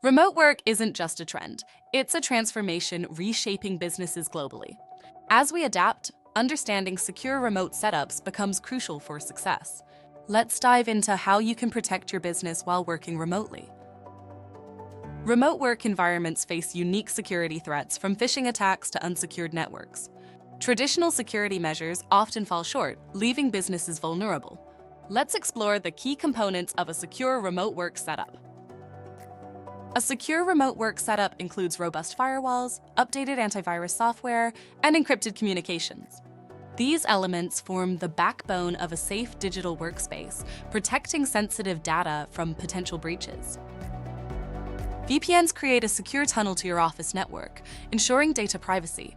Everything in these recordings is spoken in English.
Remote work isn't just a trend, it's a transformation reshaping businesses globally. As we adapt, understanding secure remote setups becomes crucial for success. Let's dive into how you can protect your business while working remotely. Remote work environments face unique security threats from phishing attacks to unsecured networks. Traditional security measures often fall short, leaving businesses vulnerable. Let's explore the key components of a secure remote work setup. A secure remote work setup includes robust firewalls, updated antivirus software, and encrypted communications. These elements form the backbone of a safe digital workspace, protecting sensitive data from potential breaches. VPNs create a secure tunnel to your office network, ensuring data privacy.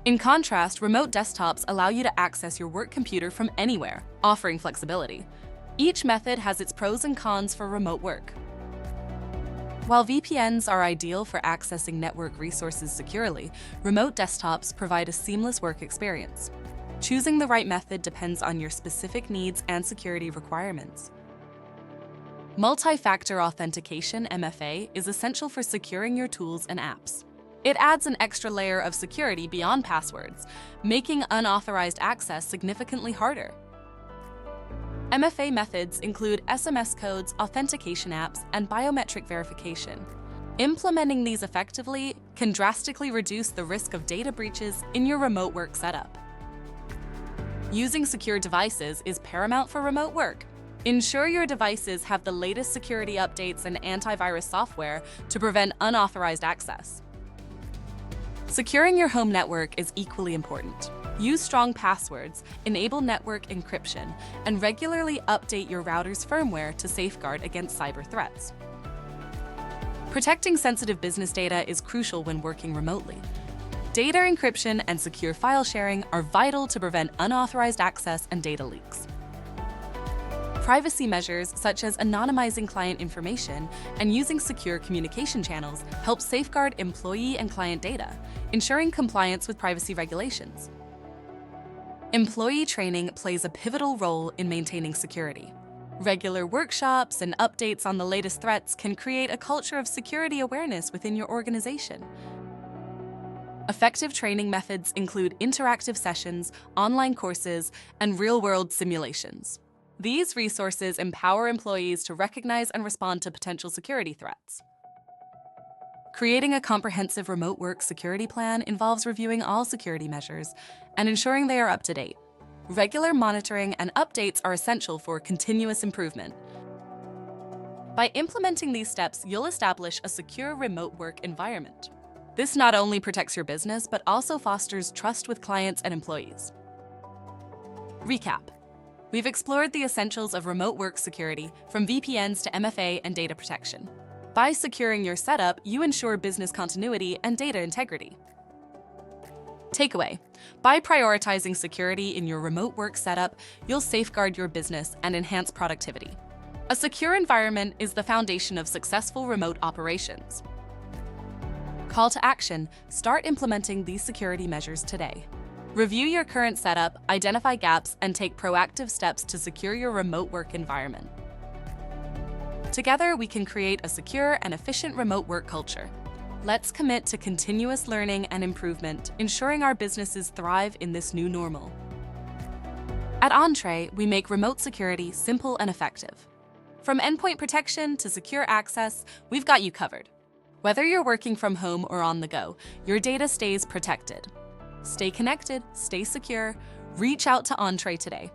In contrast, remote desktops allow you to access your work computer from anywhere, offering flexibility. Each method has its pros and cons for remote work. While VPNs are ideal for accessing network resources securely, remote desktops provide a seamless work experience. Choosing the right method depends on your specific needs and security requirements. Multi-factor authentication (MFA) is essential for securing your tools and apps. It adds an extra layer of security beyond passwords, making unauthorized access significantly harder. MFA methods include SMS codes, authentication apps, and biometric verification. Implementing these effectively can drastically reduce the risk of data breaches in your remote work setup. Using secure devices is paramount for remote work. Ensure your devices have the latest security updates and antivirus software to prevent unauthorized access. Securing your home network is equally important. Use strong passwords, enable network encryption, and regularly update your router's firmware to safeguard against cyber threats. Protecting sensitive business data is crucial when working remotely. Data encryption and secure file sharing are vital to prevent unauthorized access and data leaks. Privacy measures such as anonymizing client information and using secure communication channels help safeguard employee and client data, ensuring compliance with privacy regulations. Employee training plays a pivotal role in maintaining security. Regular workshops and updates on the latest threats can create a culture of security awareness within your organization. Effective training methods include interactive sessions, online courses, and real-world simulations. These resources empower employees to recognize and respond to potential security threats. Creating a comprehensive remote work security plan involves reviewing all security measures and ensuring they are up to date. Regular monitoring and updates are essential for continuous improvement. By implementing these steps, you'll establish a secure remote work environment. This not only protects your business, but also fosters trust with clients and employees. Recap. We've explored the essentials of remote work security, from VPNs to MFA and data protection. By securing your setup, you ensure business continuity and data integrity. Takeaway: by prioritizing security in your remote work setup, you'll safeguard your business and enhance productivity. A secure environment is the foundation of successful remote operations. Call to action: start implementing these security measures today. Review your current setup, identify gaps, and take proactive steps to secure your remote work environment. Together, we can create a secure and efficient remote work culture. Let's commit to continuous learning and improvement, ensuring our businesses thrive in this new normal. At Entre, we make remote security simple and effective. From endpoint protection to secure access, we've got you covered. Whether you're working from home or on the go, your data stays protected. Stay connected, stay secure, reach out to Entre today.